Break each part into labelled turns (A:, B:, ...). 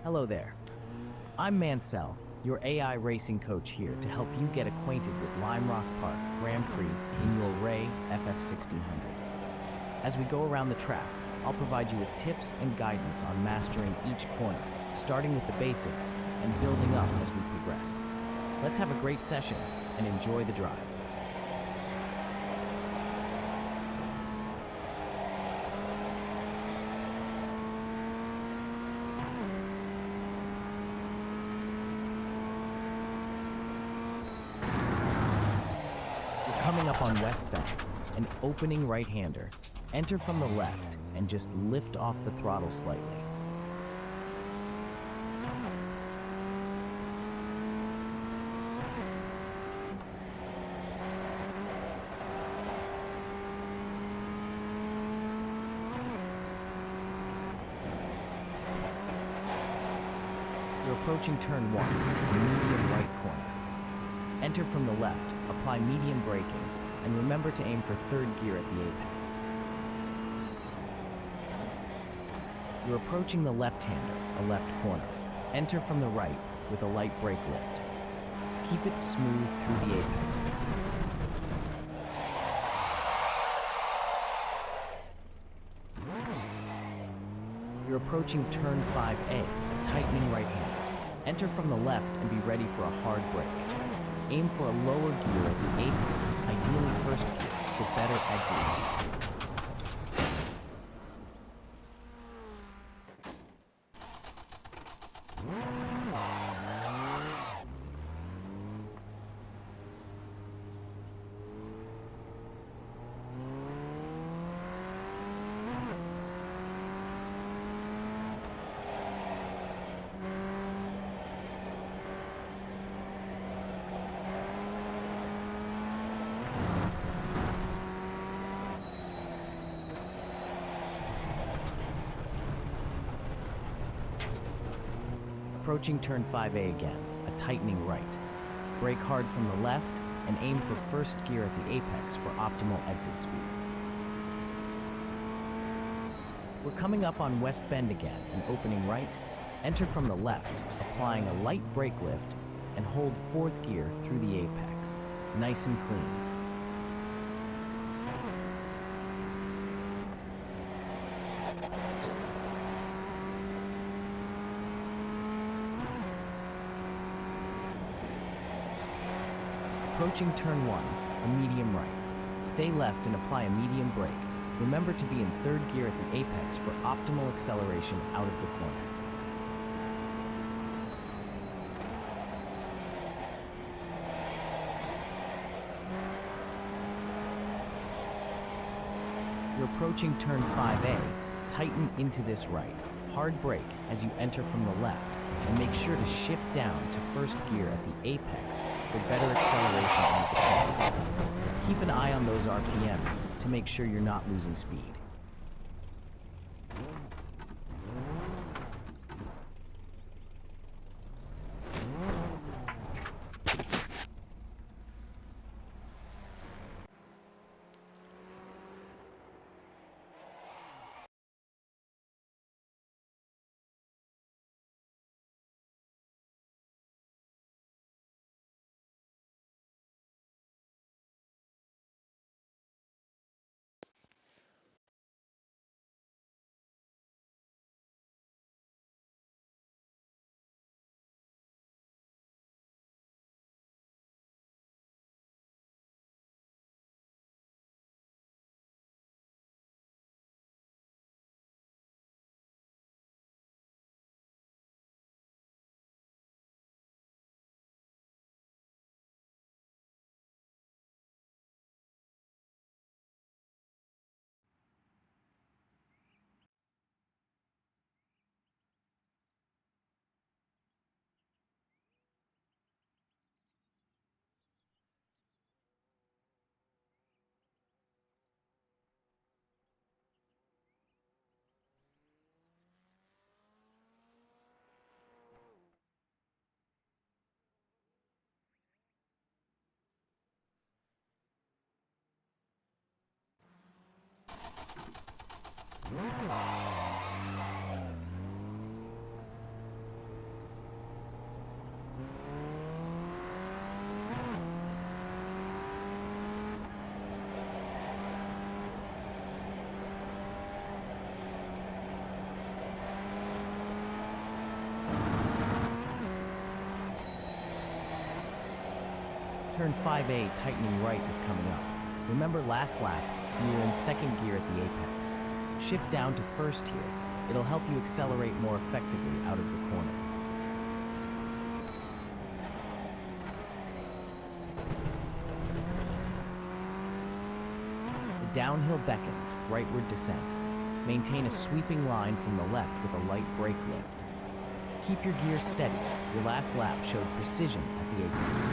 A: Hello there. I'm Mansell, your AI racing coach here to help you get acquainted with Lime Rock Park Grand Prix in your Ray FF1600. As we go around the track, I'll provide you with tips and guidance on mastering each corner, starting with the basics and building up as we progress. Let's have a great session and enjoy the drive. Coming up on West Bend, an opening right-hander. Enter from the left and just lift off the throttle slightly. You're approaching turn 1, medium right corner. Enter from the left, apply medium braking, and remember to aim for third gear at the apex. You're approaching the left-hander, a left corner. Enter from the right with a light brake lift. Keep it smooth through the apex. You're approaching turn 5A, a tightening right-hander. Enter from the left and be ready for a hard brake. Aim for a lower gear at the apex, ideally first gear, for better exit speed. Approaching turn 5A again, a tightening right. Brake hard from the left and aim for first gear at the apex for optimal exit speed. We're coming up on West Bend again, an opening right. Enter from the left, applying a light brake lift, and hold fourth gear through the apex, nice and clean. Approaching turn 1, a medium right. Stay left and apply a medium brake. Remember to be in third gear at the apex for optimal acceleration out of the corner. You're approaching turn 5A. Tighten into this right. Hard brake as you enter from the left, and make sure to shift down to first gear at the apex for better acceleration out of the corner. Keep an eye on those RPMs to make sure you're not losing speed. Turn 5A, tightening right, is coming up. Remember last lap, you were in second gear at the apex. Shift down to first here. It'll help you accelerate more effectively out of the corner. The downhill beckons, rightward descent. Maintain a sweeping line from the left with a light brake lift. Keep your gears steady. Your last lap showed precision at the apex.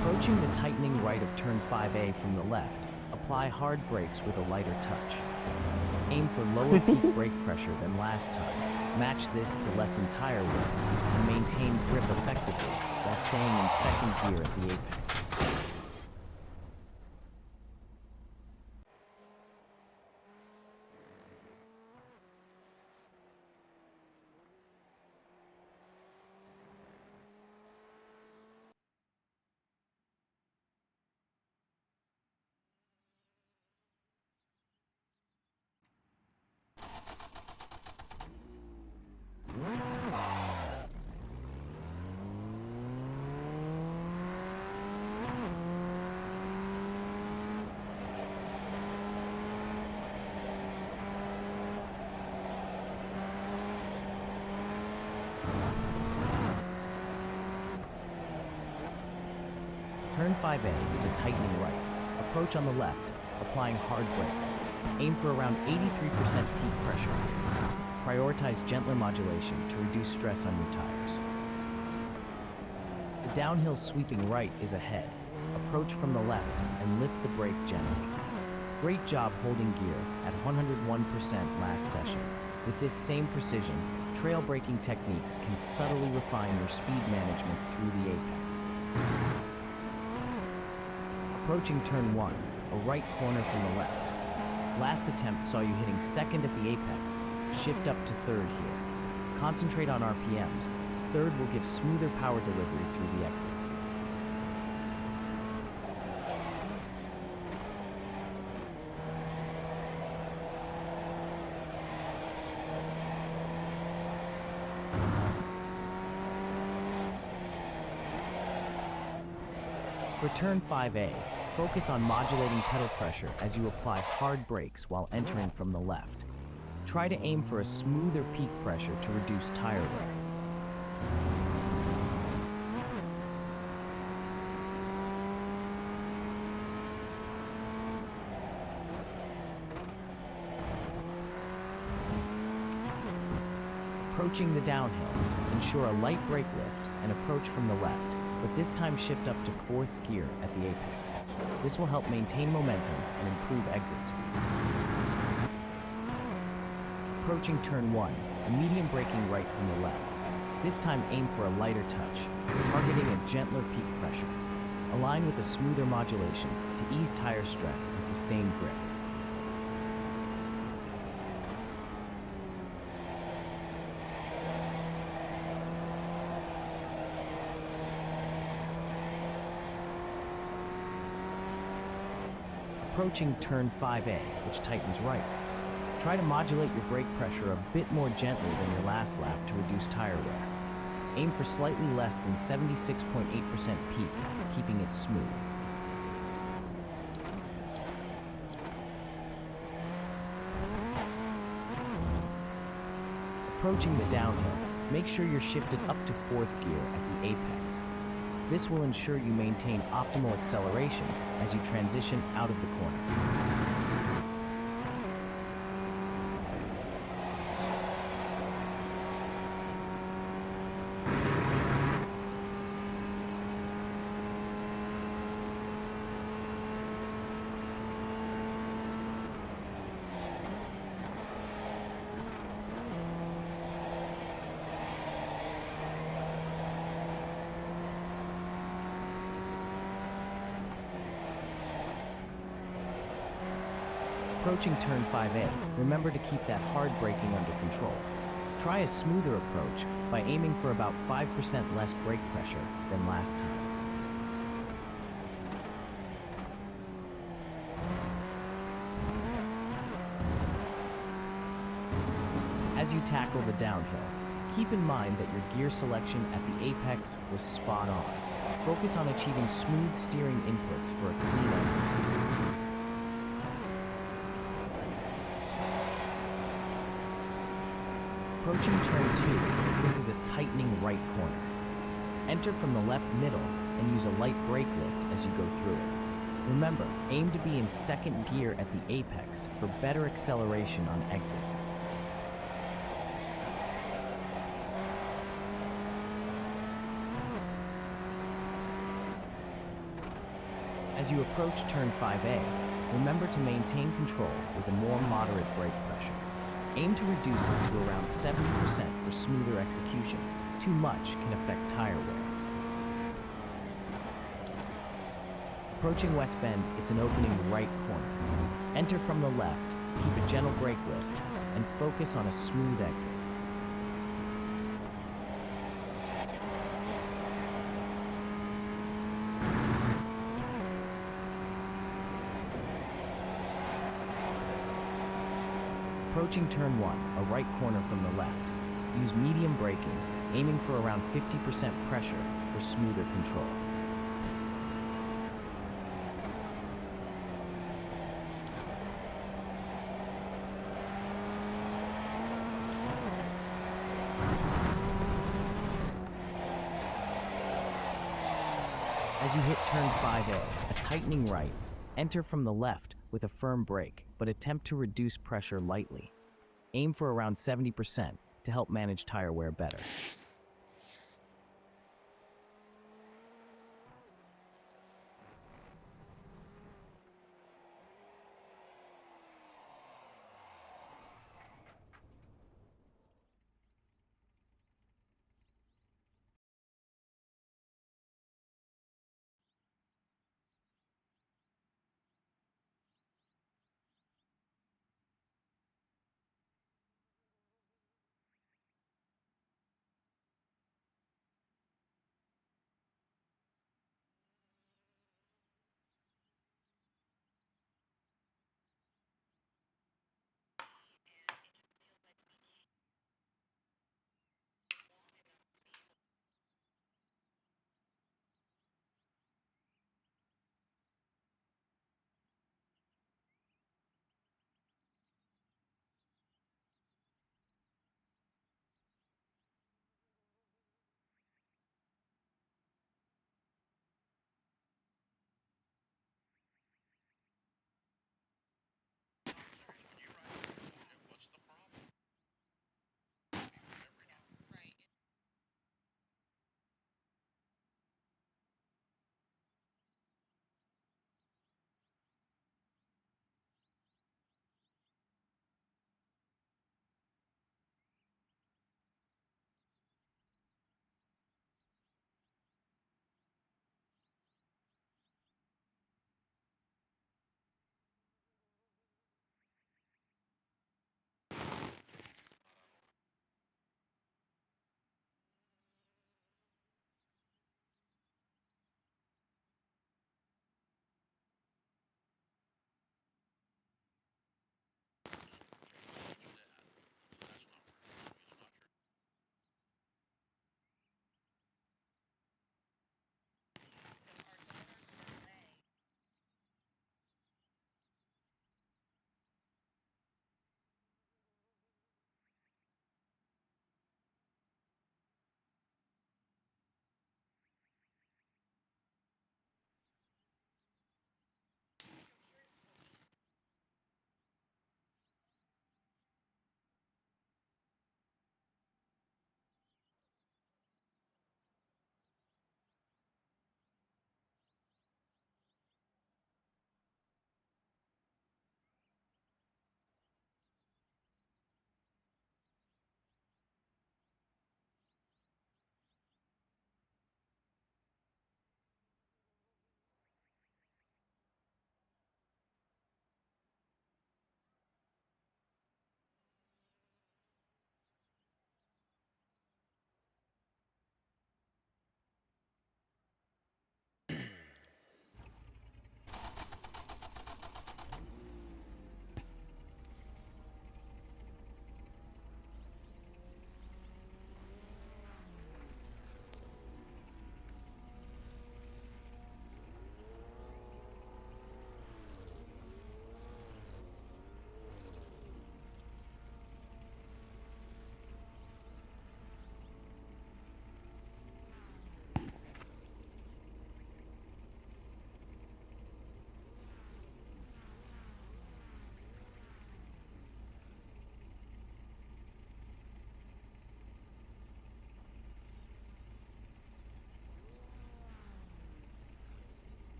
A: Approaching the tightening right of turn 5A from the left, apply hard brakes with a lighter touch. Aim for lower peak brake pressure than last time. Match this to lessen tire wear and maintain grip effectively while staying in second gear at the apex. Turn 5A is a tightening right. Approach on the left, applying hard brakes. Aim for around 83% peak pressure. Prioritize gentler modulation to reduce stress on your tires. The downhill sweeping right is ahead. Approach from the left and lift the brake gently. Great job holding gear at 101% last session. With this same precision, trail braking techniques can subtly refine your speed management through the apex. Approaching turn 1, a right corner from the left. Last attempt saw you hitting second at the apex. Shift up to third here. Concentrate on RPMs. Third will give smoother power delivery through the exit. For turn 5A, focus on modulating pedal pressure as you apply hard brakes while entering from the left. Try to aim for a smoother peak pressure to reduce tire wear. Approaching the downhill, ensure a light brake lift and approach from the left, but this time shift up to fourth gear at the apex. This will help maintain momentum and improve exit speed. Approaching turn 1, a medium braking right from the left. This time aim for a lighter touch, targeting a gentler peak pressure. Align with a smoother modulation to ease tire stress and sustain grip. Approaching turn 5A, which tightens right. Try to modulate your brake pressure a bit more gently than your last lap to reduce tire wear. Aim for slightly less than 76.8% peak, keeping it smooth. Approaching the downhill, make sure you're shifted up to fourth gear at the apex. This will ensure you maintain optimal acceleration as you transition out of the corner. Approaching turn 5A, remember to keep that hard braking under control. Try a smoother approach by aiming for about 5% less brake pressure than last time. As you tackle the downhill, keep in mind that your gear selection at the apex was spot on. Focus on achieving smooth steering inputs for a clean exit. Approaching turn 2, this is a tightening right corner. Enter from the left middle and use a light brake lift as you go through it. Remember, aim to be in second gear at the apex for better acceleration on exit. As you approach turn 5A, remember to maintain control with a more moderate brake pressure. Aim to reduce it to around 70% for smoother execution. Too much can affect tire wear. Approaching West Bend, it's an opening right corner. Enter from the left, keep a gentle brake lift, and focus on a smooth exit. Approaching turn 1, a right corner from the left. Use medium braking, aiming for around 50% pressure for smoother control. As you hit turn 5A, a tightening right, enter from the left with a firm brake, but attempt to reduce pressure lightly. Aim for around 70% to help manage tire wear better.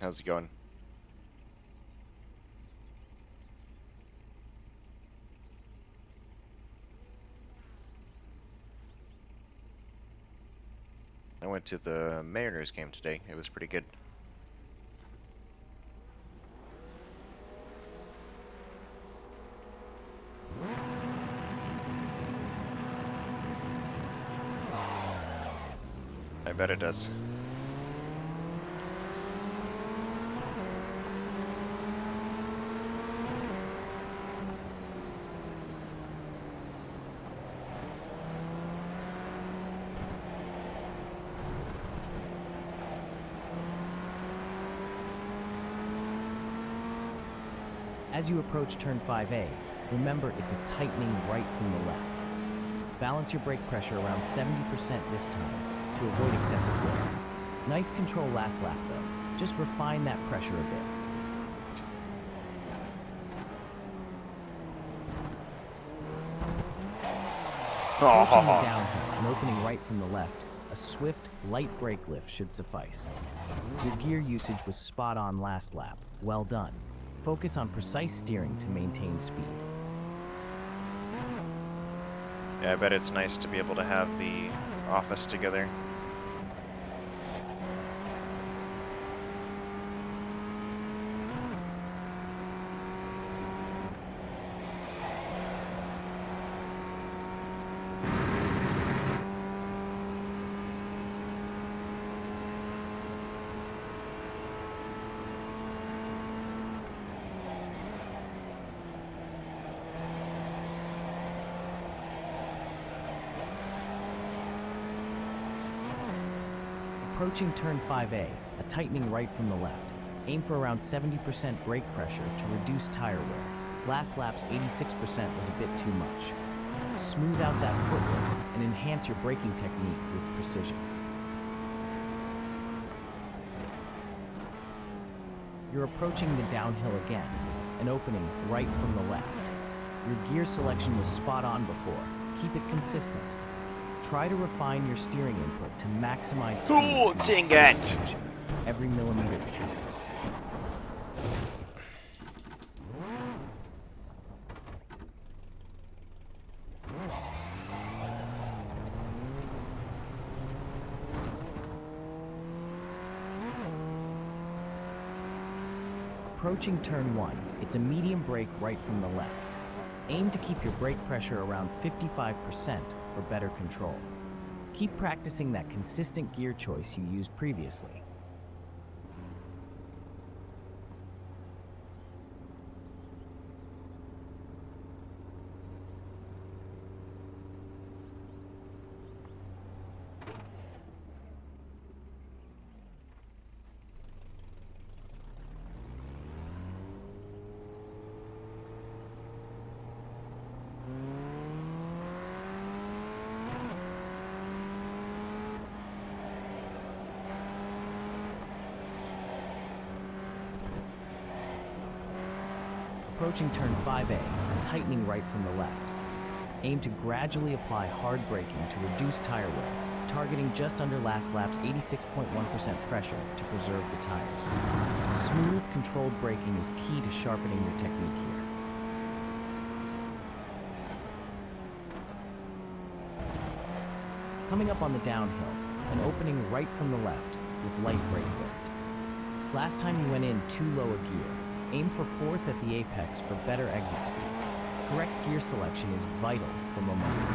B: How's it going? I went to the Mariners game today. It was pretty good. I bet it does.
A: As you approach turn 5A, remember it's a tightening right from the left. Balance your brake pressure around 70% this time to avoid excessive wear. Nice control last lap though, just refine that pressure a bit. Approaching the downhill and opening right from the left, a swift, light brake lift should suffice. Your gear usage was spot on last lap. Well done. Focus on precise steering to maintain speed.
B: Yeah, I bet it's nice to be able to have the office together.
A: Approaching turn 5A, a tightening right from the left. Aim for around 70% brake pressure to reduce tire wear. Last lap's 86% was a bit too much. Smooth out that footwork and enhance your braking technique with precision. You're approaching the downhill again, an opening right from the left. Your gear selection was spot on before. Keep it consistent. Try to refine your steering input to maximize speed.
B: Oh, dang it!
A: Every millimeter counts. Approaching turn 1, it's a medium brake right from the left. Aim to keep your brake pressure around 55% for better control. Keep practicing that consistent gear choice you used previously. Approaching turn 5A, tightening right from the left. Aim to gradually apply hard braking to reduce tire wear, targeting just under last lap's 86.1% pressure to preserve the tires. Smooth, controlled braking is key to sharpening your technique here. Coming up on the downhill, an opening right from the left with light brake lift. Last time you went in too low a gear. Aim for 4th at the apex for better exit speed. Correct gear selection is vital for momentum.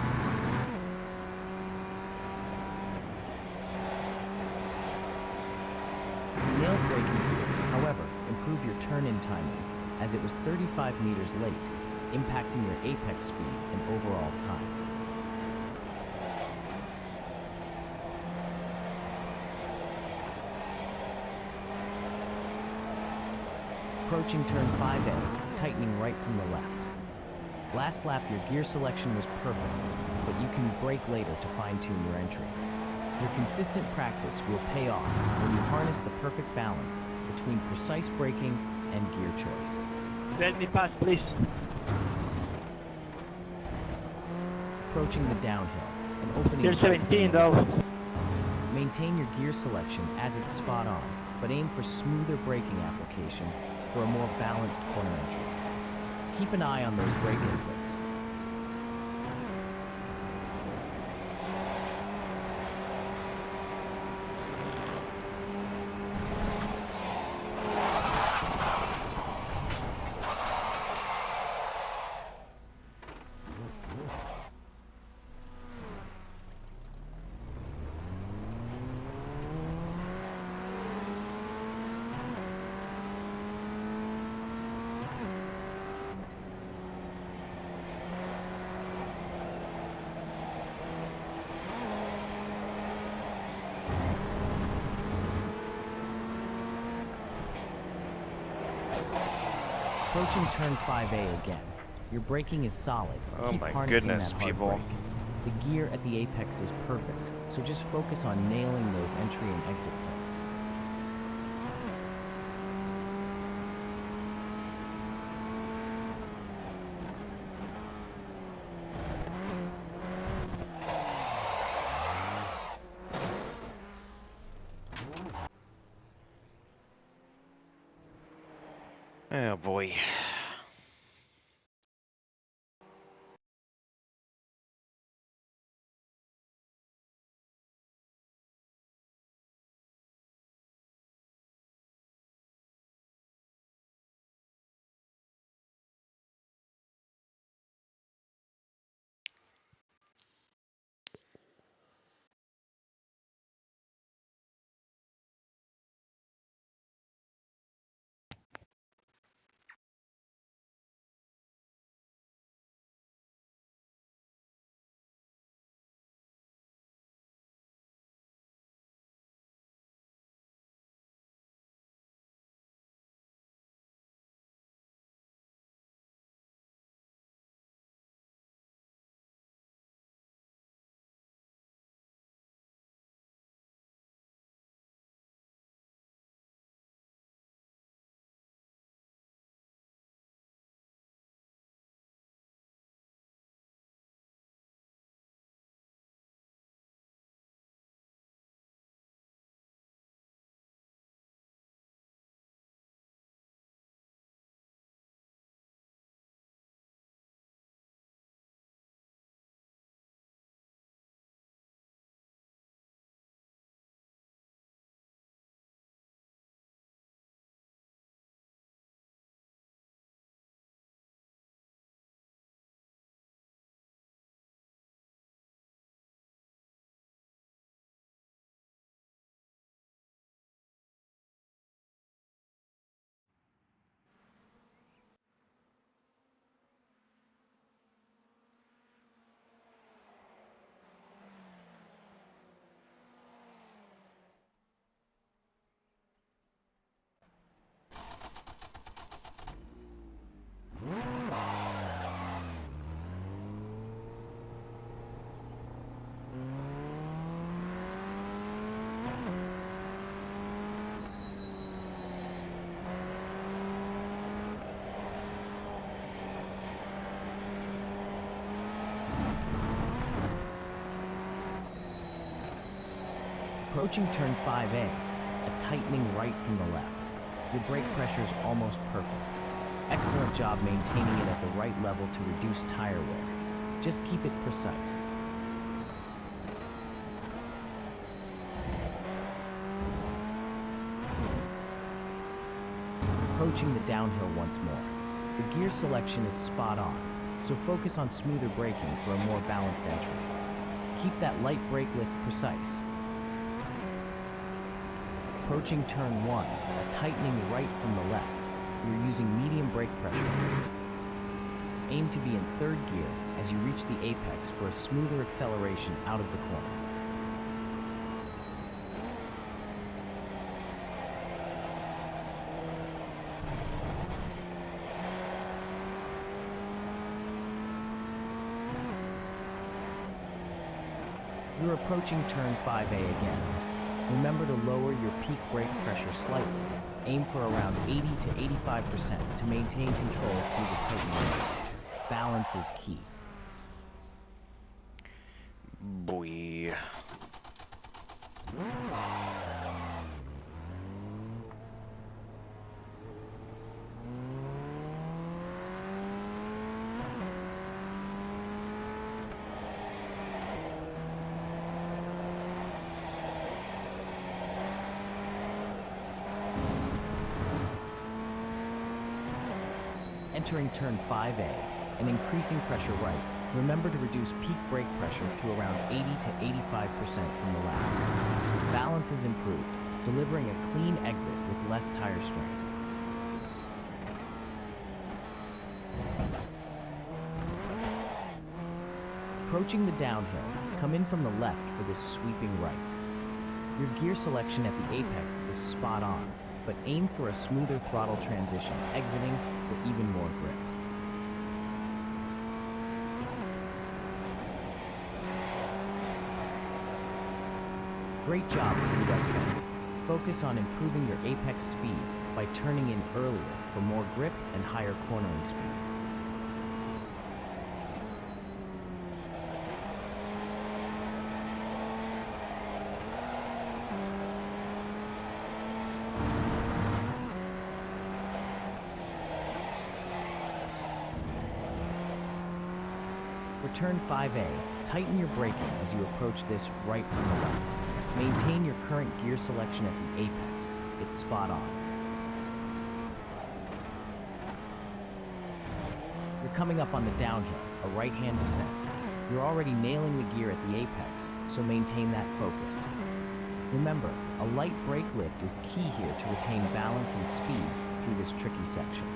A: You nailed braking here, however, improve your turn-in timing, as it was 35 meters late, impacting your apex speed and overall time. Approaching turn 5A, tightening right from the left. Last lap, your gear selection was perfect, but you can brake later to fine-tune your entry. Your consistent practice will pay off when you harness the perfect balance between precise braking and gear choice.
C: Let me pass, please.
A: Approaching the downhill, an opening
C: You're
A: right from
C: 17
A: the
C: though.
A: left. Maintain your gear selection as it's spot on, but aim for smoother braking application for a more balanced corner entry. Keep an eye on those brake inputs. Approaching turn 5A again. Your braking is solid.
B: Oh
A: Keep
B: my
A: harnessing
B: goodness,
A: that hard
B: people.
A: brake. The gear at the apex is perfect, so just focus on nailing those entry and exit points.
B: Oh boy. Approaching turn 5A, a tightening right from the left. Your brake pressure is almost perfect. Excellent job maintaining it at the right level to reduce tire wear. Just keep it precise. Approaching the downhill once more. The gear selection is spot on, so focus on smoother braking for a more balanced entry. Keep that light brake lift precise. Approaching turn 1, a tightening right from the left. You're using medium brake pressure. Aim to be in third gear as you reach the apex for a smoother acceleration out of the corner. You're approaching turn 5A again. Remember to lower your peak brake pressure slightly. Aim for around 80 to 85% to maintain control through the tightening area. Balance is key. Boy.
A: entering turn 5A and increasing pressure right, remember to reduce peak brake pressure to around 80 to 85% from the left. Balance is improved, delivering a clean exit with less tire strain. Approaching the downhill, come in from the left for this sweeping right. Your gear selection at the apex is spot on, but aim for a smoother throttle transition, exiting for even more grip. Great job through West Bend. Focus on improving your apex speed by turning in earlier for more grip and higher cornering speed. For turn 5A, tighten your braking as you approach this right from the left. Maintain your current gear selection at the apex. It's spot on. You're coming up on the downhill, a right-hand descent. You're already nailing the gear at the apex, so maintain that focus. Remember, a light brake lift is key here to retain balance and speed through this tricky section.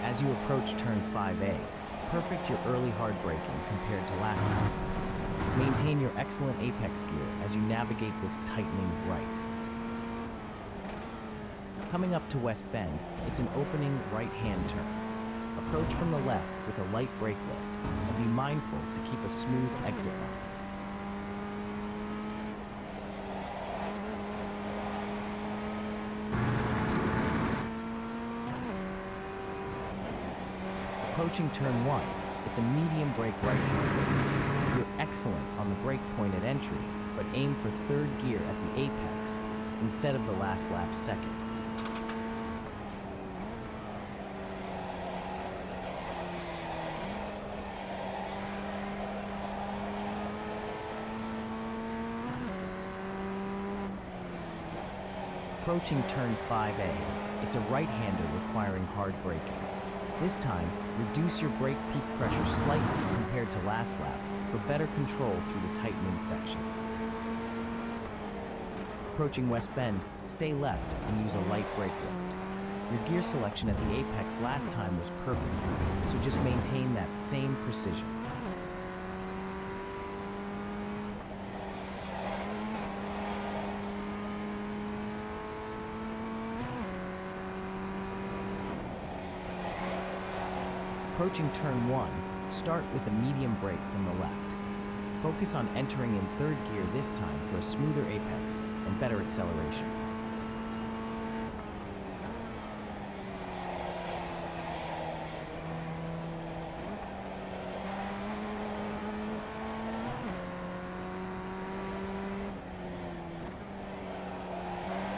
A: As you approach turn 5A, perfect your early hard braking compared to last time. Maintain your excellent apex gear as you navigate this tightening right. Coming up to West Bend, it's an opening right-hand turn. Approach from the left with a light brake lift, and be mindful to keep a smooth exit line. Approaching turn 1, it's a medium brake right-hand. You're excellent on the brake point at entry, but aim for third gear at the apex instead of the last lap's second. Approaching turn 5A, it's a right-hander requiring hard braking. This time, reduce your brake peak pressure slightly compared to last lap for better control through the tightening section. Approaching West Bend, stay left and use a light brake lift. Your gear selection at the apex last time was perfect, so just maintain that same precision. Approaching turn 1, start with a medium brake from the left. Focus on entering in third gear this time for a smoother apex and better acceleration.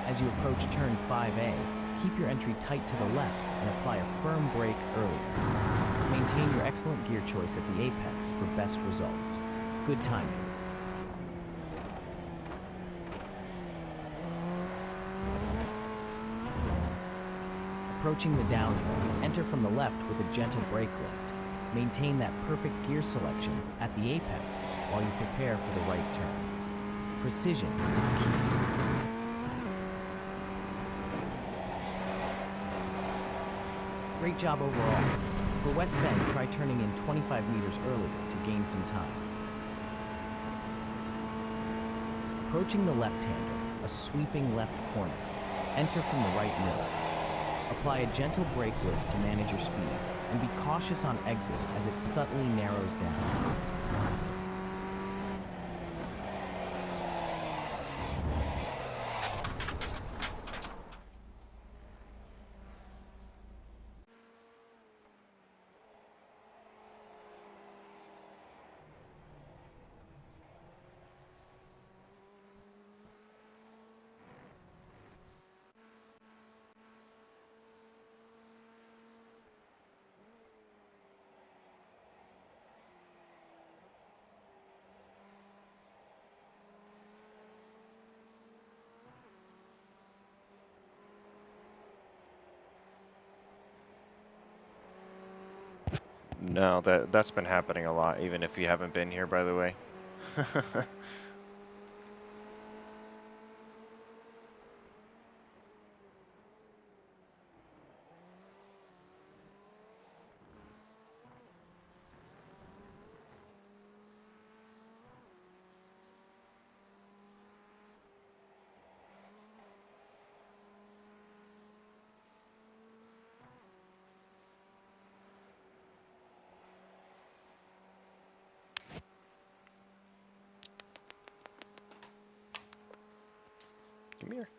A: As you approach turn 5A, keep your entry tight to the left and apply a firm brake earlier. Maintain your excellent gear choice at the apex for best results. Good timing. Approaching the downhill, enter from the left with a gentle brake lift. Maintain that perfect gear selection at the apex while you prepare for the right turn. Precision is key. Great job overall. For West Bend, try turning in 25 meters earlier to gain some time. Approaching the left-hander, a sweeping left corner. Enter from the right middle. Apply a gentle brake lift to manage your speed, and be cautious on exit as it subtly narrows down.
C: No, that's been happening a lot, even if you haven't been here, by the way. Come here.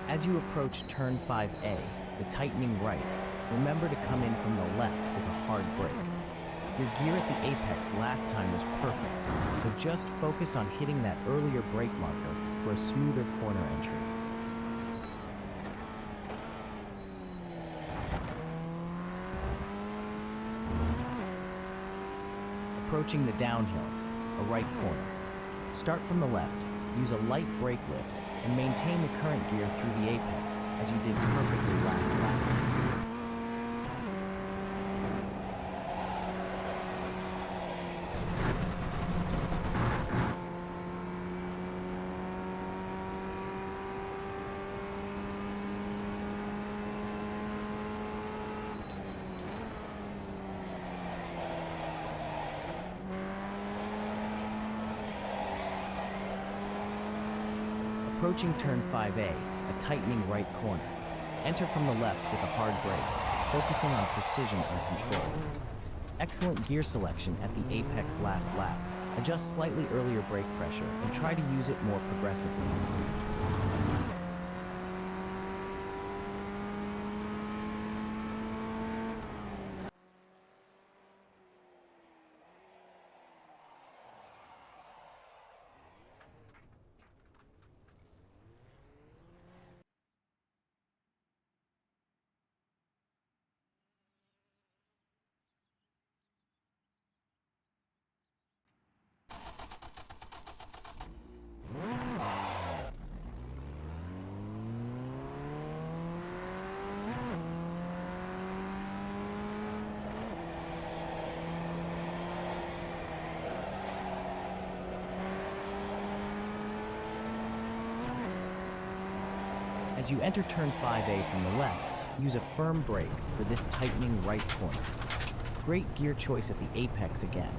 A: As you approach turn 5A, the tightening right, remember to come in from the left with a hard brake. Your gear at the apex last time was perfect, so just focus on hitting that earlier brake marker for a smoother corner entry. Approaching the downhill, a right corner. Start from the left, use a light brake lift, and maintain the current gear through the apex, as you did perfectly last lap. Approaching turn 5A, a tightening right corner. Enter from the left with a hard brake, focusing on precision and control. Excellent gear selection at the apex last lap. Adjust slightly earlier brake pressure and try to use it more progressively. As you enter turn 5A from the left, use a firm brake for this tightening right corner. Great gear choice at the apex again.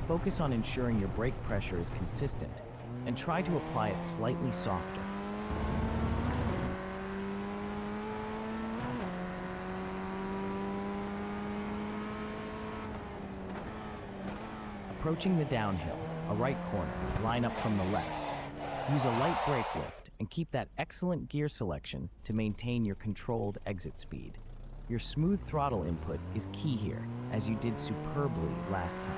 A: Focus on ensuring your brake pressure is consistent, and try to apply it slightly softer. Approaching the downhill, a right corner, line up from the left. Use a light brake lift and keep that excellent gear selection to maintain your controlled exit speed. Your smooth throttle input is key here, as you did superbly last time.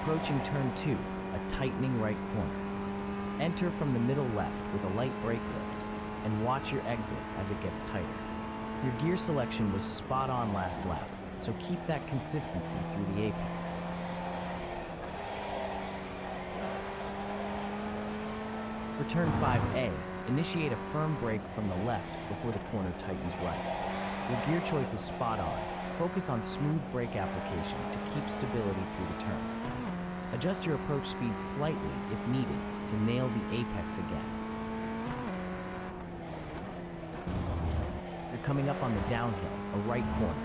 A: Approaching turn 2, a tightening right corner. Enter from the middle left with a light brake lift and watch your exit as it gets tighter. Your gear selection was spot on last lap, so keep that consistency through the apex. For turn 5A, initiate a firm brake from the left before the corner tightens right. Your gear choice is spot on. Focus on smooth brake application to keep stability through the turn. Adjust your approach speed slightly if needed to nail the apex again. You're coming up on the downhill, a right corner.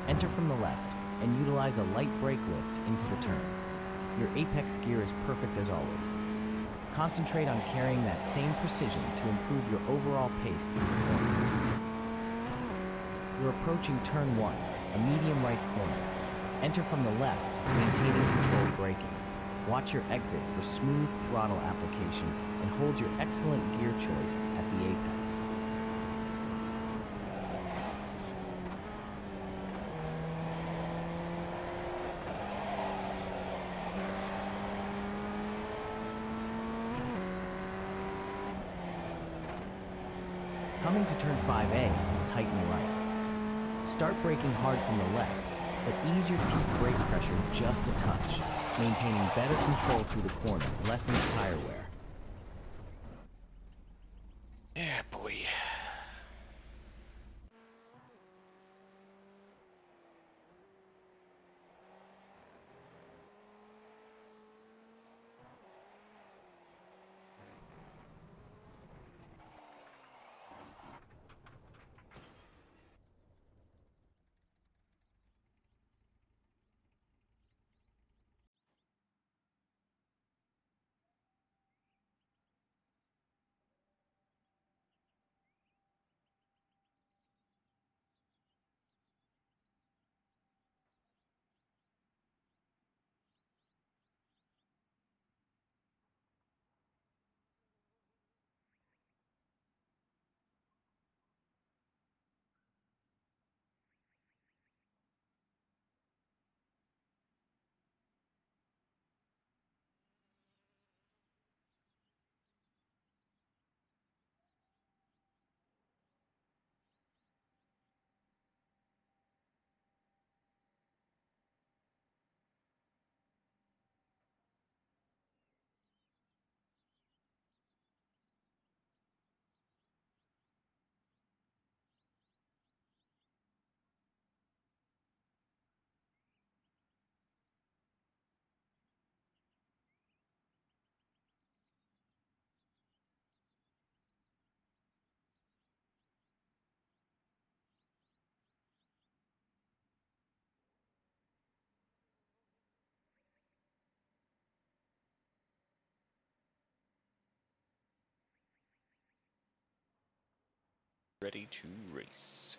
A: Enter from the left and utilize a light brake lift into the turn. Your apex gear is perfect as always. Concentrate on carrying that same precision to improve your overall pace through the corner. You're approaching turn 1, a medium right corner. Enter from the left, maintaining controlled braking. Watch your exit for smooth throttle application and hold your excellent gear choice at the apex. Coming to turn 5A, tighten right. Start braking hard from the left, but ease your peak brake pressure just a touch. Maintaining better control through the corner lessens tire wear.
C: Yeah, boy. Ready to race.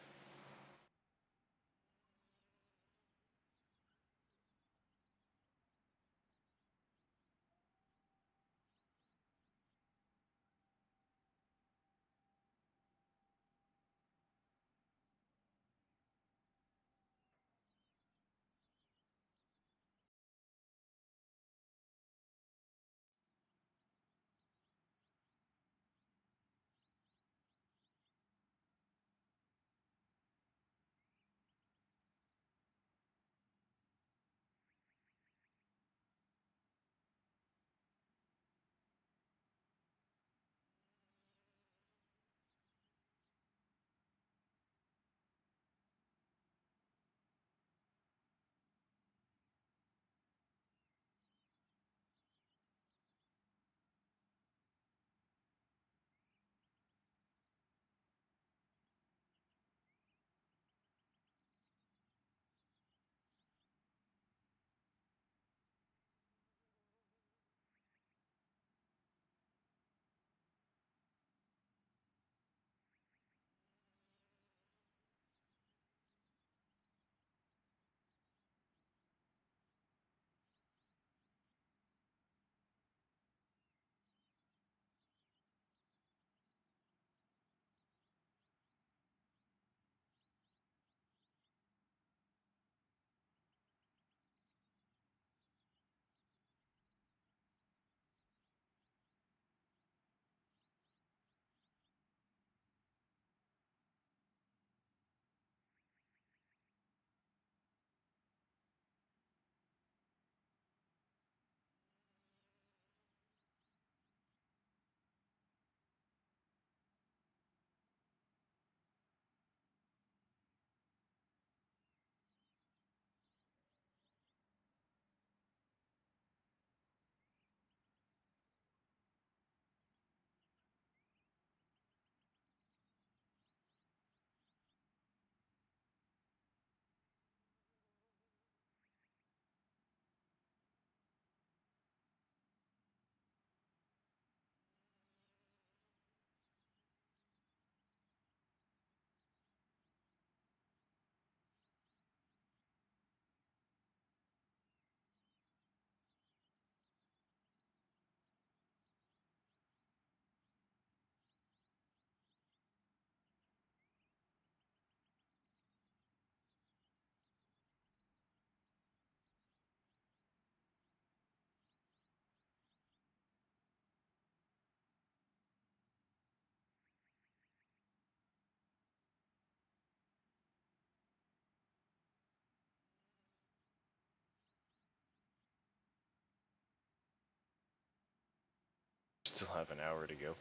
C: Still have an hour to go.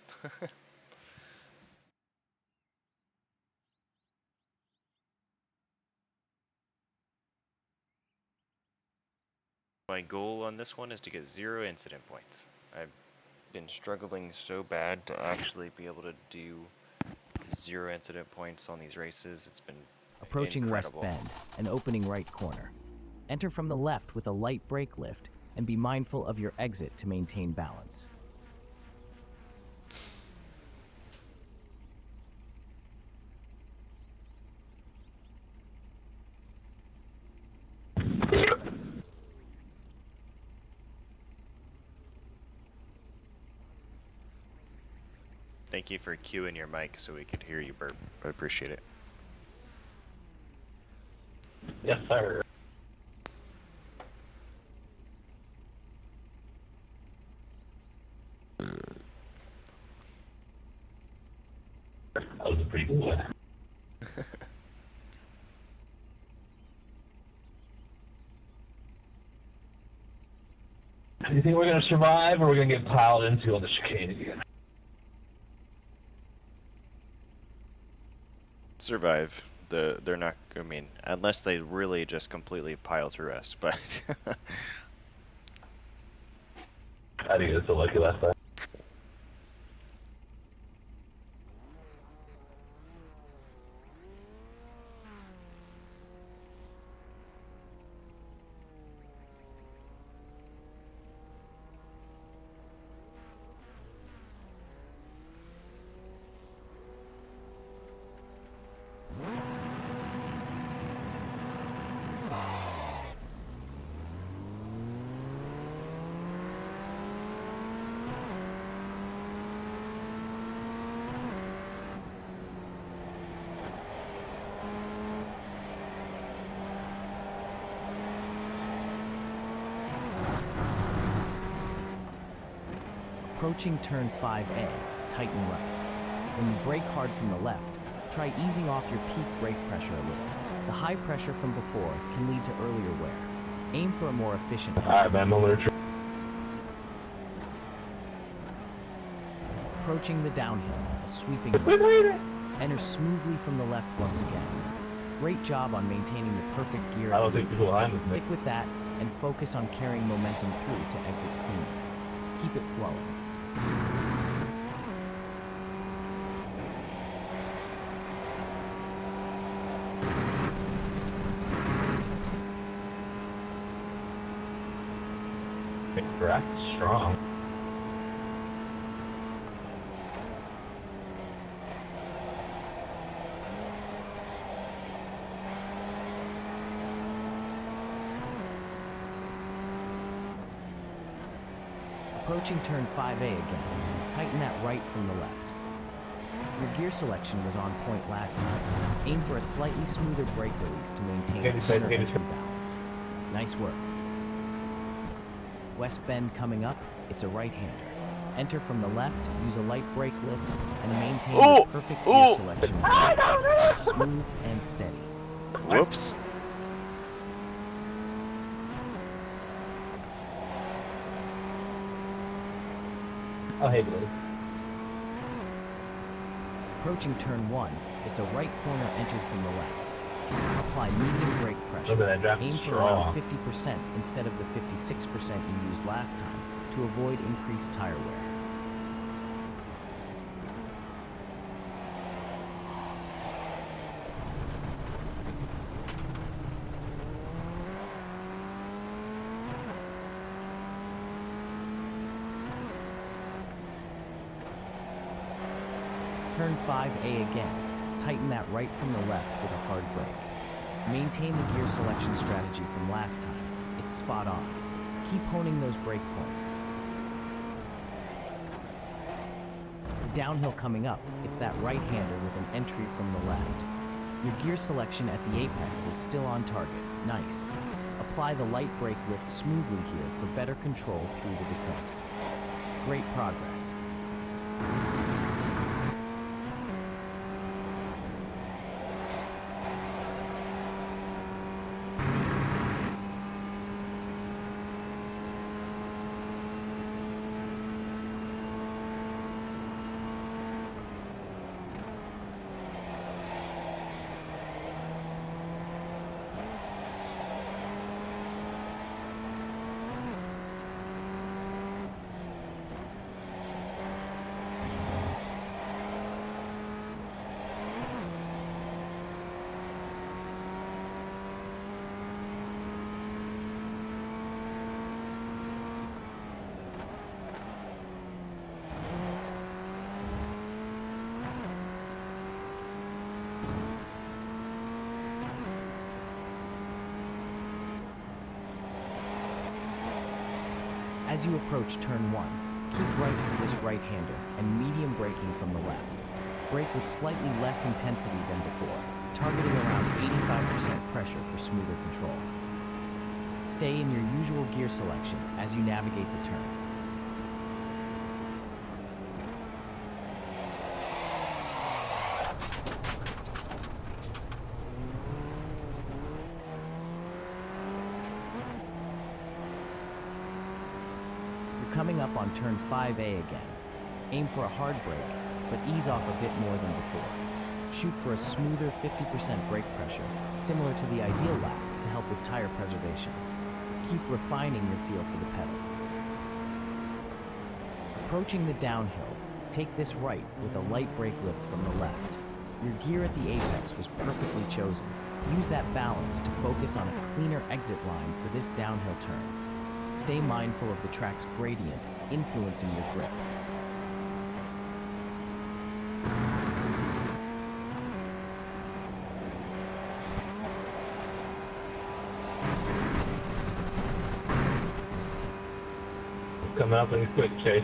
C: My goal on this one is to get 0 incident points. I've been struggling so bad to actually be able to do 0 incident points on these races. It's been
A: Approaching West
C: incredible.
A: Bend, an opening right corner. Enter from the left with a light brake lift and be mindful of your exit to maintain balance.
C: Thank you for cueing your mic so we could hear you burp. I appreciate it.
D: Yes, sir. That was a pretty good one. Do you think we're going to survive, or we're going to get piled into on the chicane again?
C: Survive. They're not, I mean, unless they really just completely pile through us, but
D: I think it's so lucky last time.
A: Approaching turn 5A, tighten right. When you brake hard from the left, try easing off your peak brake pressure a little. The high pressure from before can lead to earlier wear. Aim for a more efficient entry.
D: Alright, man, I'm going to
A: Approaching the downhill, a sweeping right. Enter smoothly from the left once again. Great job on maintaining the perfect gear.
D: I don't think people behind us.
A: Stick with that and focus on carrying momentum through to exit cleanly. Keep it flowing.
D: Correct, strong.
A: Approaching turn 5A again, tighten that right from the left. Your gear selection was on point last time. Aim for a slightly smoother brake release to maintain corner entry balance. Nice work. West Bend coming up, it's a right-hander. Enter from the left, use a light brake lift, and maintain the perfect gear selection. Smooth and steady.
C: whoops.
D: Oh, hey, buddy.
A: Approaching turn 1, it's a right corner entered from the left. Apply medium brake pressure.
D: Look at that draft
A: Aim for
D: strong.
A: around 50% instead of the 56% you used last time to avoid increased tire wear. Turn 5A again. Tighten that right from the left with a hard brake. Maintain the gear selection strategy from last time. It's spot on. Keep honing those brake points. The downhill coming up, it's that right-hander with an entry from the left. Your gear selection at the apex is still on target. Nice. Apply the light brake lift smoothly here for better control through the descent. Great progress. As you approach turn 1, keep right for this right-hander and medium braking from the left. Brake with slightly less intensity than before, targeting around 85% pressure for smoother control. Stay in your usual gear selection as you navigate the turn. You're coming up on turn 5A again. Aim for a hard brake, but ease off a bit more than before. Shoot for a smoother 50% brake pressure, similar to the ideal lap, to help with tire preservation. Keep refining your feel for the pedal. Approaching the downhill, take this right with a light brake lift from the left. Your gear at the apex was perfectly chosen. Use that balance to focus on a cleaner exit line for this downhill turn. Stay mindful of the track's gradient, influencing your grip.
D: Coming up in a quick chase.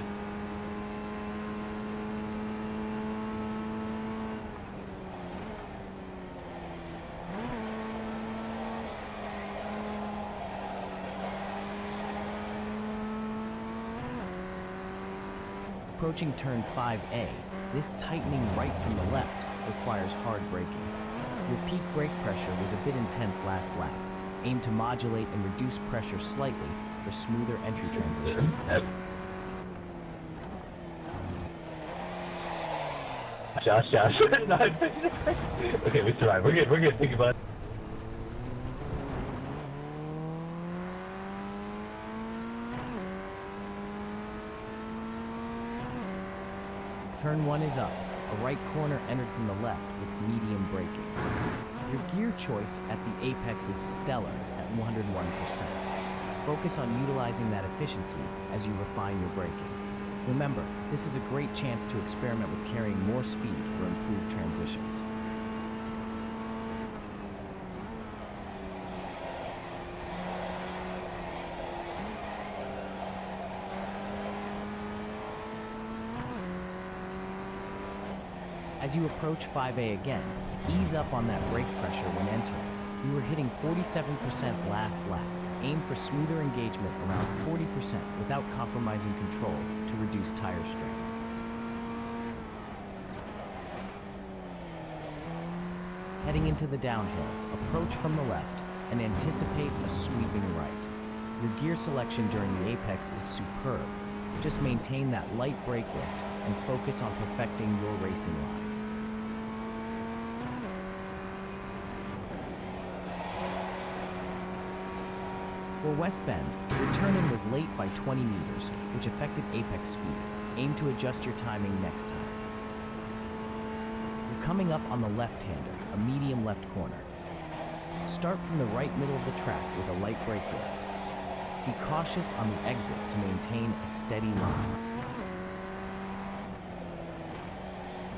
A: Approaching turn 5A, this tightening right from the left requires hard braking. Your peak brake pressure was a bit intense last lap. Aim to modulate and reduce pressure slightly for smoother entry transitions.
D: Josh. No, okay, we survived. We're good. Thank you, bud.
A: Turn 1 is up, a right corner entered from the left with medium braking. Your gear choice at the apex is stellar at 101%. Focus on utilizing that efficiency as you refine your braking. Remember, this is a great chance to experiment with carrying more speed for improved transitions. As you approach 5A again, ease up on that brake pressure when entering. You were hitting 47% last lap. Aim for smoother engagement around 40% without compromising control to reduce tire strain. Heading into the downhill, approach from the left and anticipate a sweeping right. Your gear selection during the apex is superb. Just maintain that light brake lift and focus on perfecting your racing line. For West Bend, your turn-in was late by 20 meters, which affected apex speed. Aim to adjust your timing next time. You're coming up on the left-hander, a medium left corner. Start from the right middle of the track with a light brake lift. Be cautious on the exit to maintain a steady line.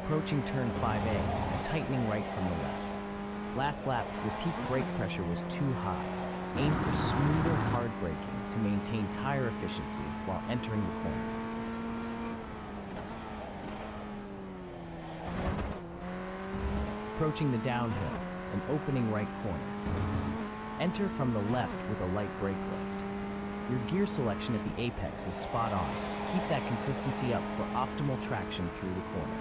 A: Approaching turn 5A, a tightening right from the left. Last lap, your peak brake pressure was too high. Aim for smoother hard braking to maintain tire efficiency while entering the corner. Approaching the downhill, an opening right corner. Enter from the left with a light brake lift. Your gear selection at the apex is spot on. Keep that consistency up for optimal traction through the corner.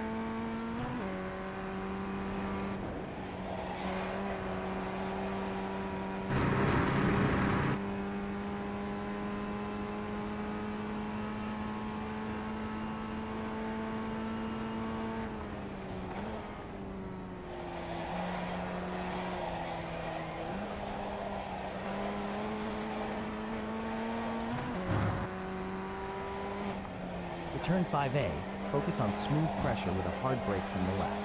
A: For turn 5A, focus on smooth pressure with a hard brake from the left.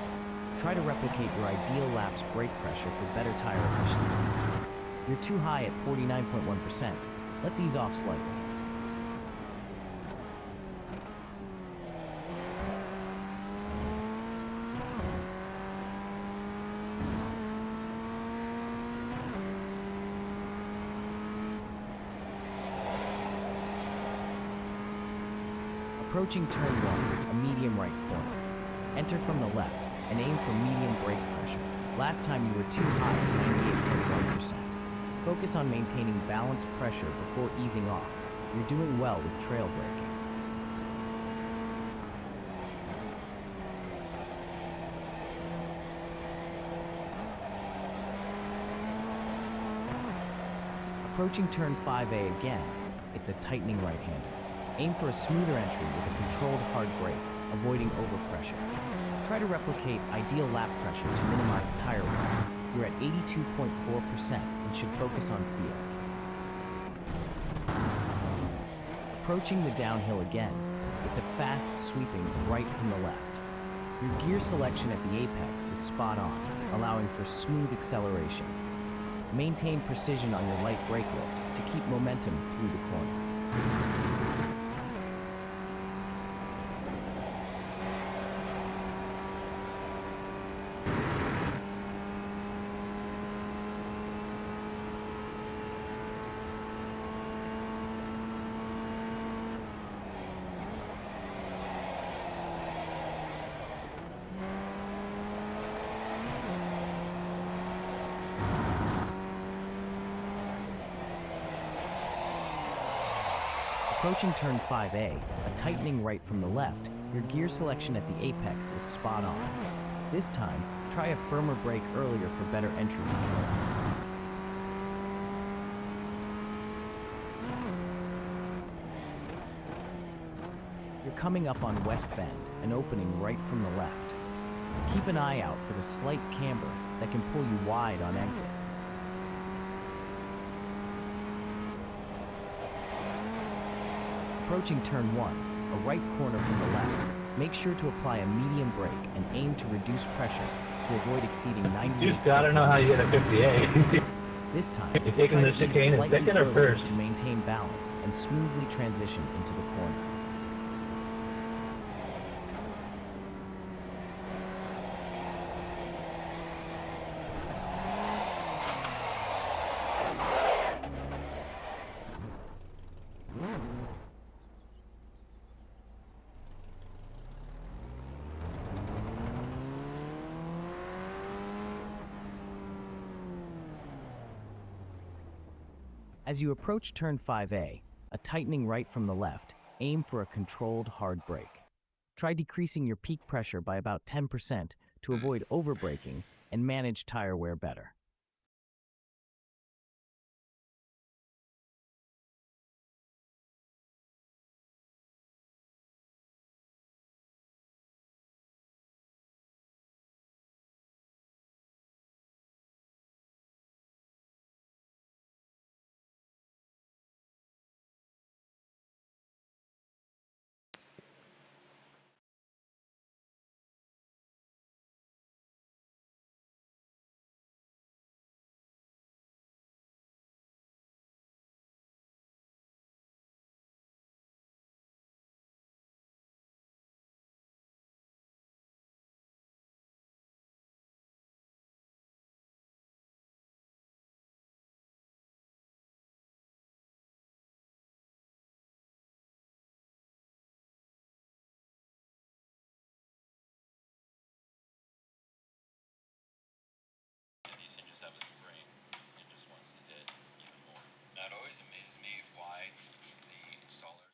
A: Try to replicate your ideal lap's brake pressure for better tire efficiency. You're too high at 49.1%. Let's ease off slightly.
B: Approaching turn 1, a medium right corner. Enter from the left and aim for medium brake pressure. Last time you were too high at 98.1%. Focus on maintaining balanced pressure before easing off. You're doing well with trail braking. Approaching turn 5A again, it's a tightening right-hander. Aim for a smoother entry with a controlled hard brake, avoiding overpressure. Try to replicate ideal lap pressure to minimize tire wear. You're at 82.4% and should focus on feel. Approaching the downhill again, it's a fast sweeping right from the left. Your gear selection at the apex is spot on, allowing for smooth acceleration. Maintain precision on your light brake lift to keep momentum through the corner. Approaching turn 5A, a tightening right from the left, your gear selection at the apex is spot on. This time, try a firmer brake earlier for better entry control. You're coming up on West Bend, an opening right from the left. Keep an eye out for the slight camber that can pull you wide on exit. Approaching turn 1, a right corner from the left, make sure to apply a medium brake and aim to reduce pressure to avoid exceeding 90.
D: You just gotta know how you get a 58.
B: This time,
D: You're taking
B: try
D: the
B: to ease
D: chicane in
B: slightly
D: second or
B: earlier
D: first?
B: to maintain balance and smoothly transition into the corner. As you approach turn 5A, a tightening right from the left, aim for a controlled hard brake. Try decreasing your peak pressure by about 10% to avoid overbraking and manage tire wear better.
C: These hinges have a spring and just wants to hit even more. That always amazes me why the installers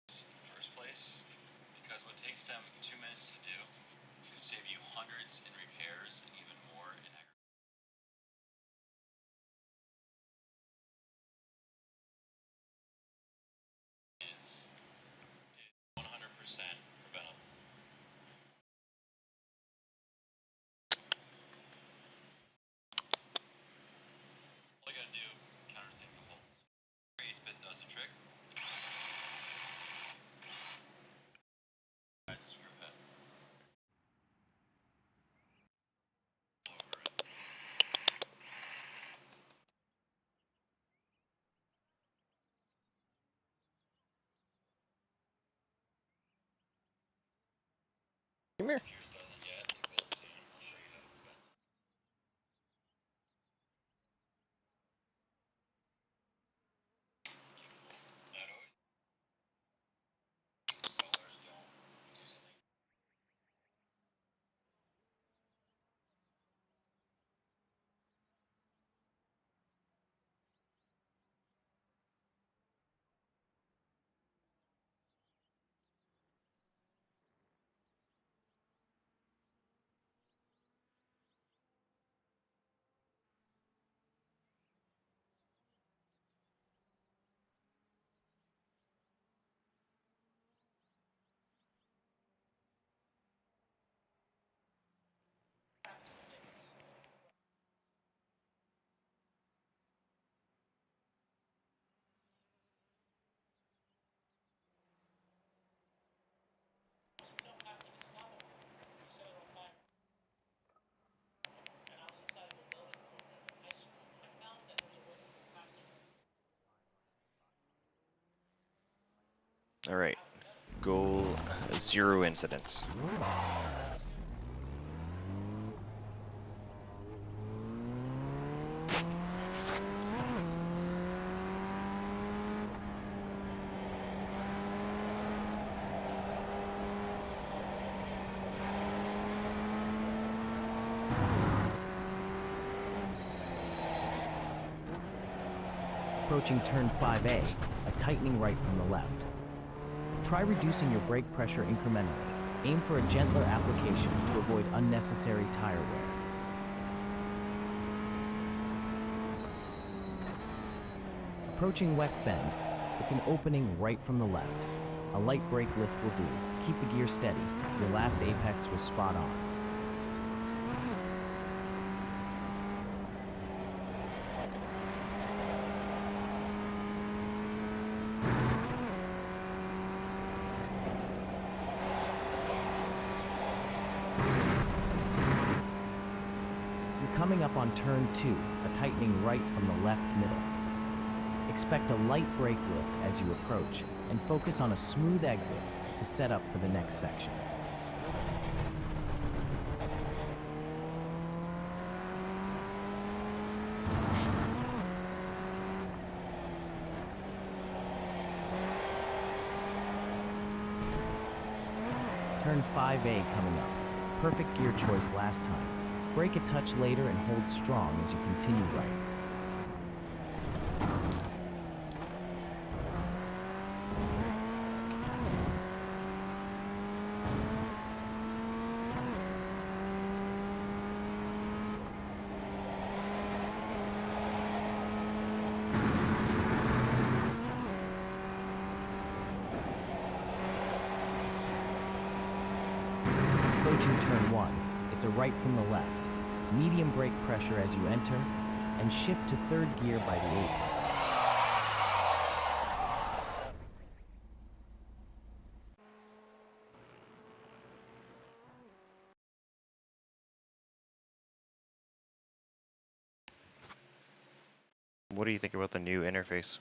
C: in the first place, because what takes them 2 minutes to do could save you hundreds in repairs and even more in is 100% preventable. All you gotta do is countersink the holes. Race bit does a trick. I just screw it over it.
E: Come here.
C: Yours doesn't yet. It will soon. I'll show you how to prevent. That always Alright. Goal 0 incidents.
A: Approaching turn 5A, a tightening right from the left. Try reducing your brake pressure incrementally. Aim for a gentler application to avoid unnecessary tire wear. Approaching West Bend, it's an opening right from the left. A light brake lift will do. Keep the gear steady. Your last apex was spot on. Coming up on turn 2, a tightening right from the left middle. Expect a light brake lift as you approach, and focus on a smooth exit to set up for the next section. Turn 5A coming up. Perfect gear choice last time. Brake a touch later and hold strong as you continue right. Approaching turn 1, it's a right from the left. Medium brake pressure as you enter, and shift to third gear by the apex.
C: What do you think about the new interface?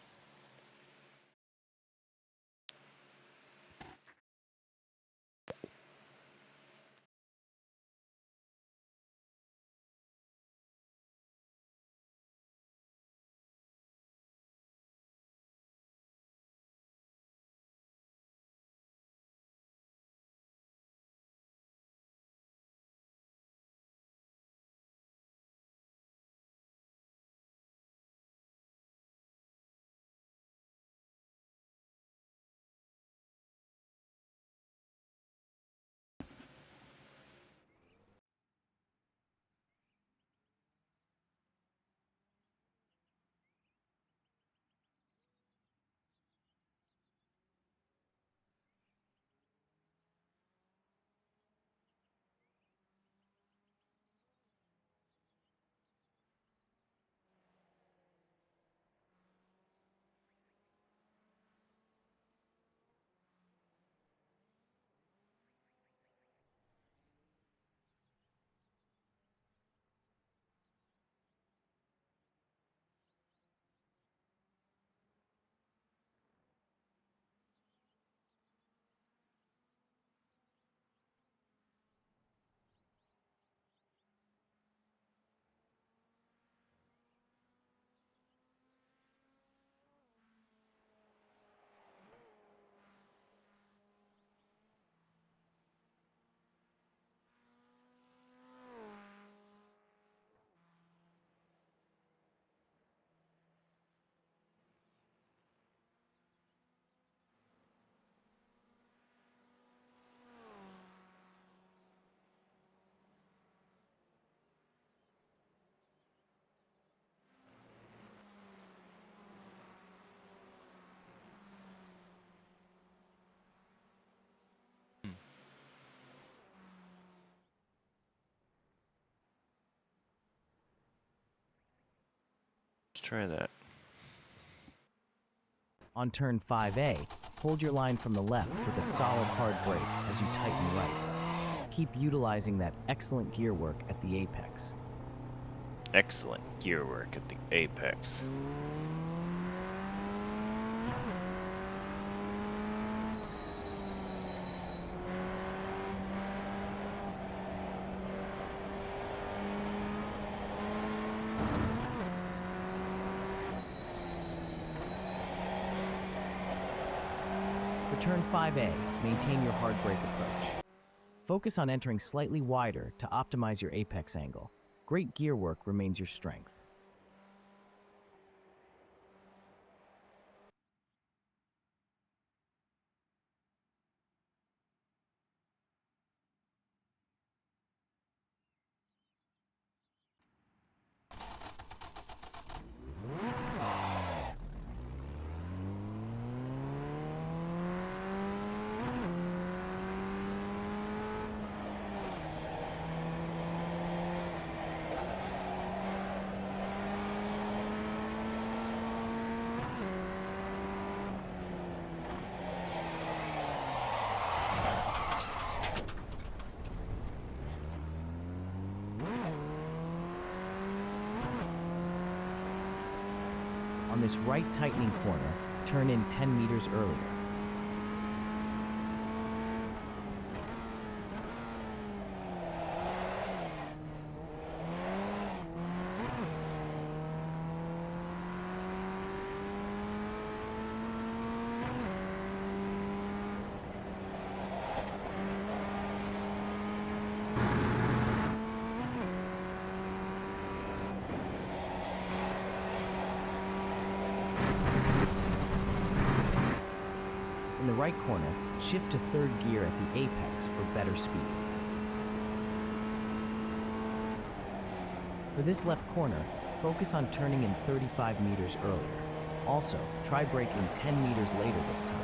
C: Let's try that.
A: On turn 5A, hold your line from the left with a solid hard brake as you tighten right. Keep utilizing that excellent gear work at the apex.
C: Excellent gear work at the apex.
A: For turn 5A, maintain your hard brake approach. Focus on entering slightly wider to optimize your apex angle. Great gear work remains your strength. On this right tightening corner, turn in 10 meters earlier. In the right corner, shift to third gear at the apex for better speed. For this left corner, focus on turning in 35 meters earlier. Also, try braking 10 meters later this time.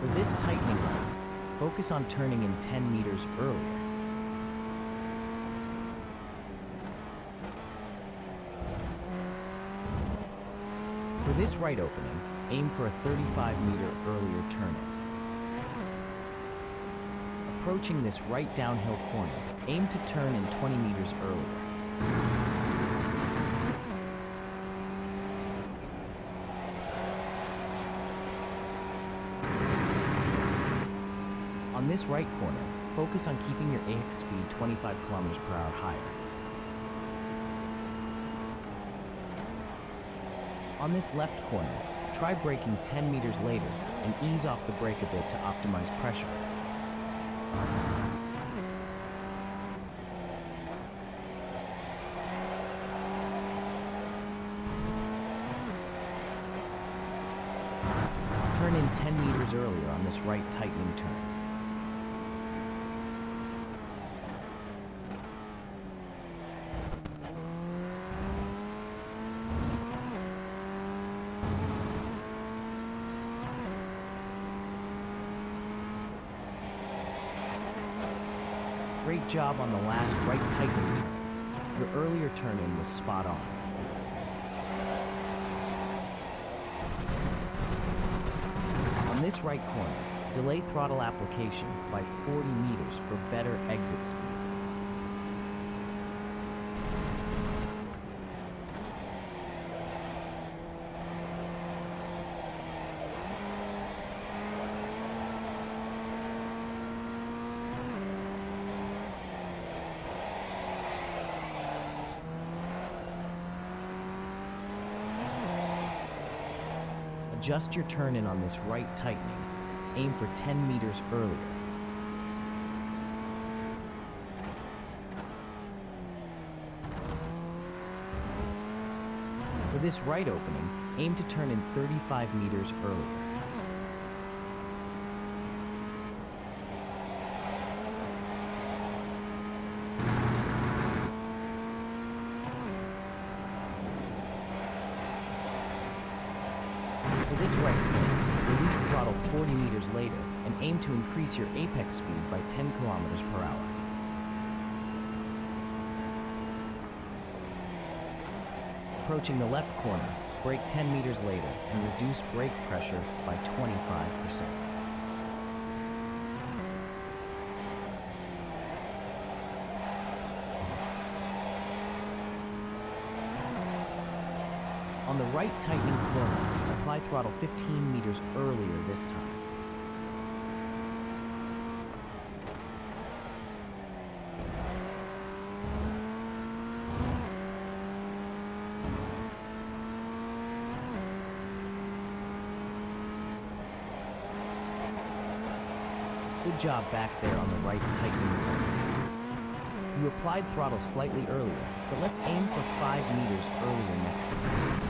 A: For this tightening line, focus on turning in 10 meters earlier. For this right opening, aim for a 35-meter earlier turn-in. Approaching this right downhill corner, aim to turn in 20 meters earlier. On this right corner, focus on keeping your AX speed 25 kilometers per hour higher. On this left corner, try braking 10 meters later and ease off the brake a bit to optimize pressure. Turn in 10 meters earlier on this right tightening turn. Great job on the last right tightening turn. Your earlier turn-in was spot on. On this right corner, delay throttle application by 40 meters for better exit speed. Adjust your turn-in on this right tightening. Aim for 10 meters earlier. For this right opening, aim to turn in 35 meters earlier. For this right corner, release throttle 40 meters later and aim to increase your apex speed by 10 kilometers per hour. Approaching the left corner, brake 10 meters later and reduce brake pressure by 25%. On the right tightening corner, apply throttle 15 meters earlier this time. Good job back there on the right tightening the wing. You applied throttle slightly earlier, but let's aim for 5 meters earlier next time.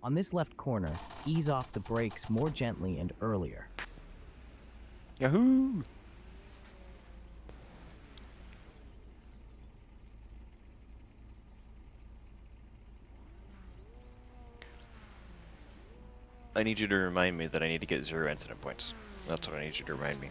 A: On this left corner, ease off the brakes more gently and earlier.
C: Yahoo! I need you to remind me that I need to get 0 incident points. That's what I need you to remind me.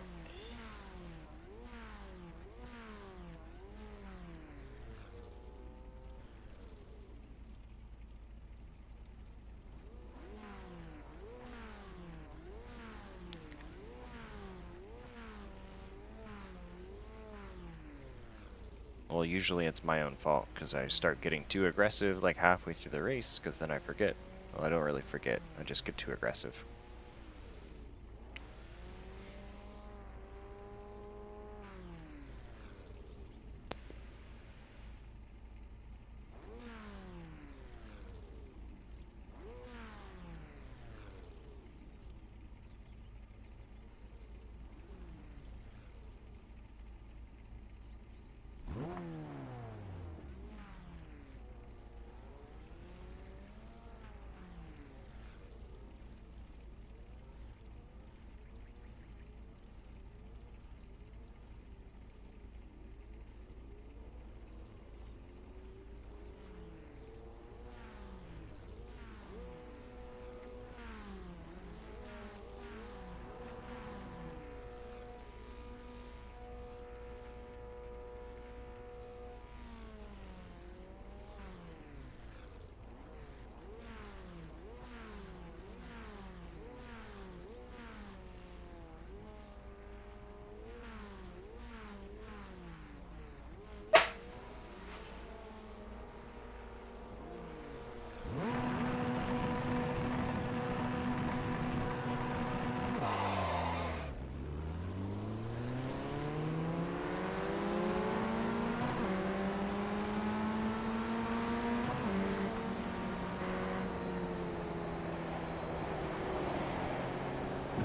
C: Well, usually it's my own fault, because I start getting too aggressive like halfway through the race, because then I forget. Well, I don't really forget, I just get too aggressive.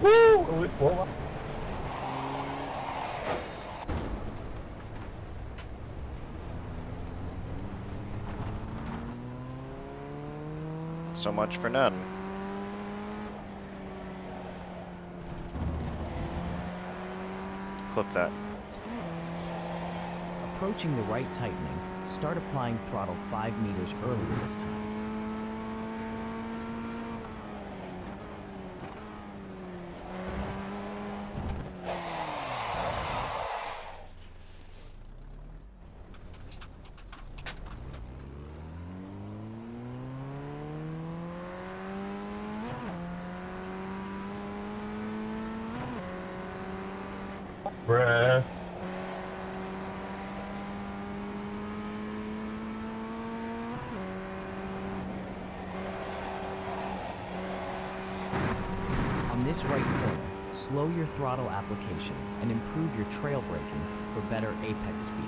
D: Woo! Whoa.
C: So much for none. Clip that.
A: Approaching the right tightening, start applying throttle 5 meters earlier this time.
D: Bruh.
A: On this right corner, slow your throttle application and improve your trail braking for better apex speed.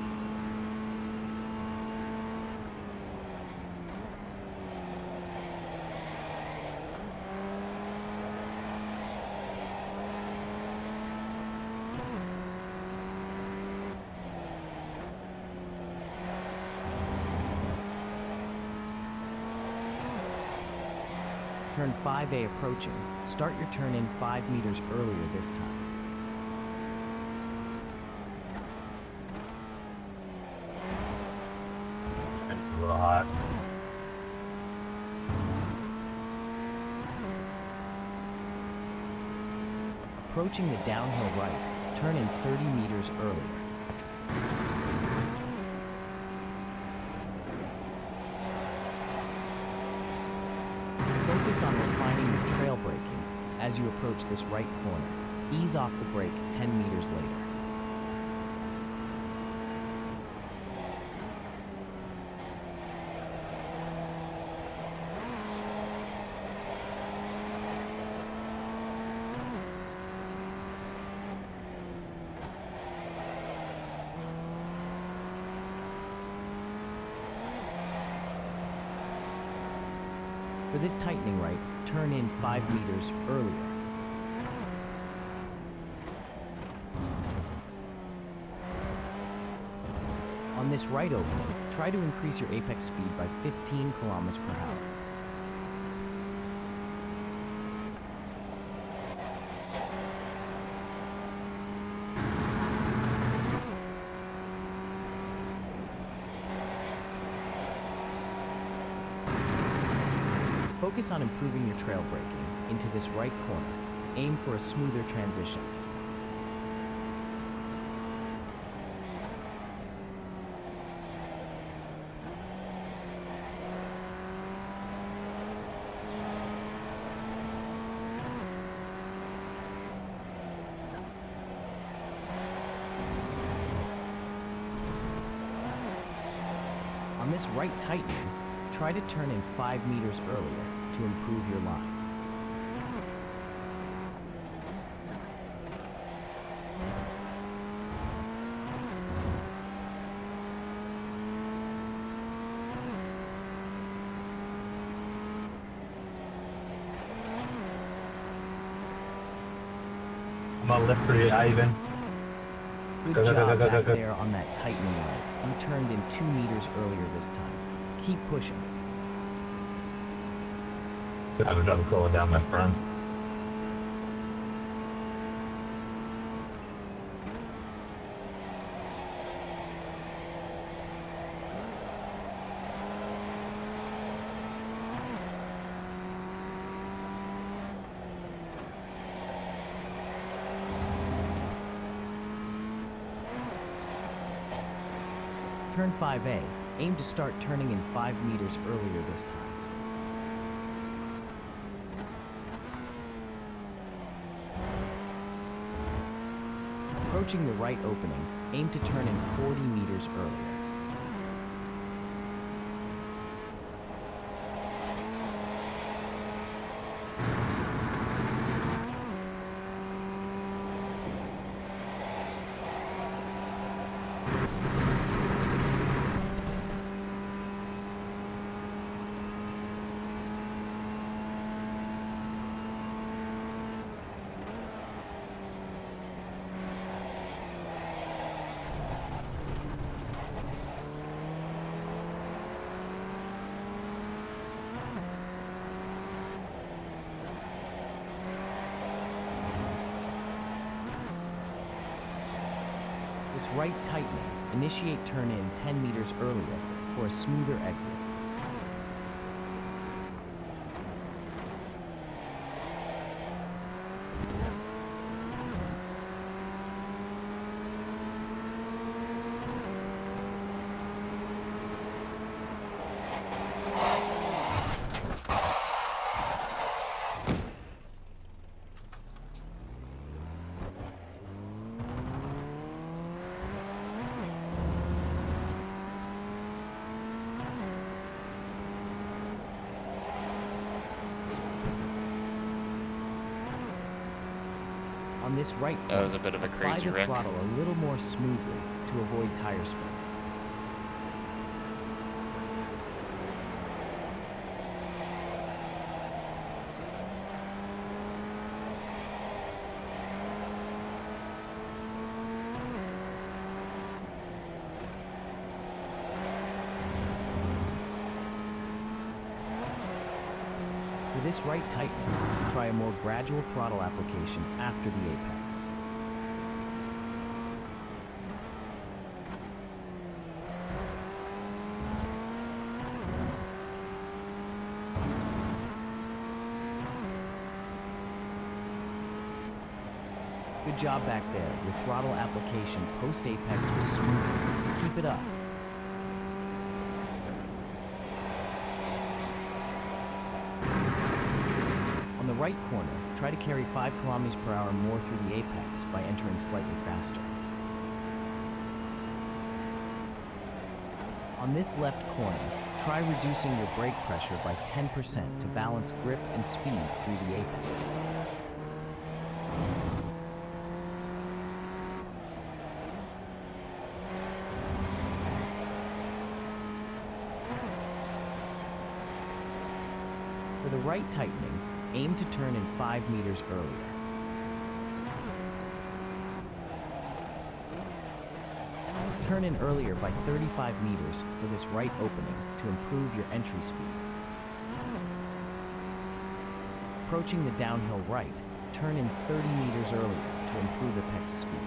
A: Turn 5A approaching. Start your turn in 5 meters earlier this time.
D: It's a little hot.
A: Approaching the downhill right, turn in 30 meters earlier. Focus on refining your trail braking as you approach this right corner. Ease off the brake 10 meters later. For this tightening right, turn in 5 meters earlier. On this right opening, try to increase your apex speed by 15 kilometers per hour. Focus on improving your trail braking into this right corner. Aim for a smoother transition. On this right tightening, try to turn in 5 meters earlier to improve your line.
D: I'm gonna lift for you, Ivan.
A: Good
D: Go, go, go,
A: job
D: go, go,
A: back
D: go.
A: there on that tightening right. You turned in 2 meters earlier this time. Keep pushing.
D: I have a double cooling down my front.
A: Turn 5A. Aim to start turning in 5 meters earlier this time. Approaching the right opening, aim to turn in 40 meters earlier. This right tightening, initiate turn in 10 meters earlier for a smoother exit. On this right corner,
C: That was a bit of a
A: apply
C: crazy
A: the
C: wreck.
A: throttle a little more smoothly to avoid tire spin. For this right tightening, try a more gradual throttle application after the apex. Good job back there. Your throttle application post-apex was smooth. Keep it up. On the right corner, try to carry 5 kilometers per hour more through the apex by entering slightly faster. On this left corner, try reducing your brake pressure by 10% to balance grip and speed through the apex. For the right tightening, aim to turn in 5 meters earlier. Turn in earlier by 35 meters for this right opening to improve your entry speed. Approaching the downhill right, turn in 30 meters earlier to improve apex speed.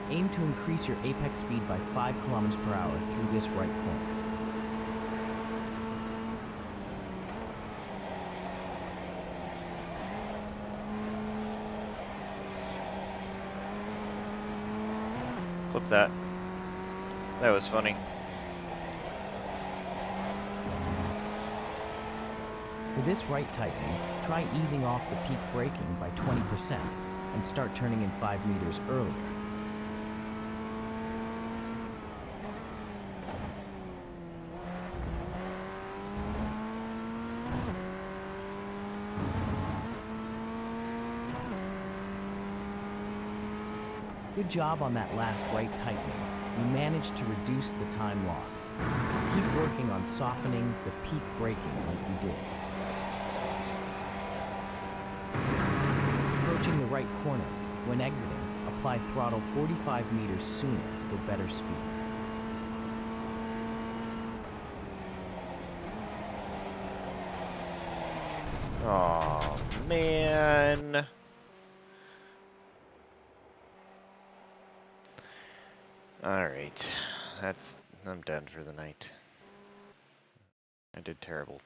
A: Aim to increase your apex speed by 5 kilometers per hour through this right corner.
C: Clip that. That was funny.
A: For this right tightening, try easing off the peak braking by 20% and start turning in 5 meters earlier. Good job on that last right tightening. You managed to reduce the time lost. Keep working on softening the peak braking like you did. Approaching the right corner, when exiting, apply throttle 45 meters sooner for better speed.
C: Oh man. Alright. I'm done for the night. I did terrible.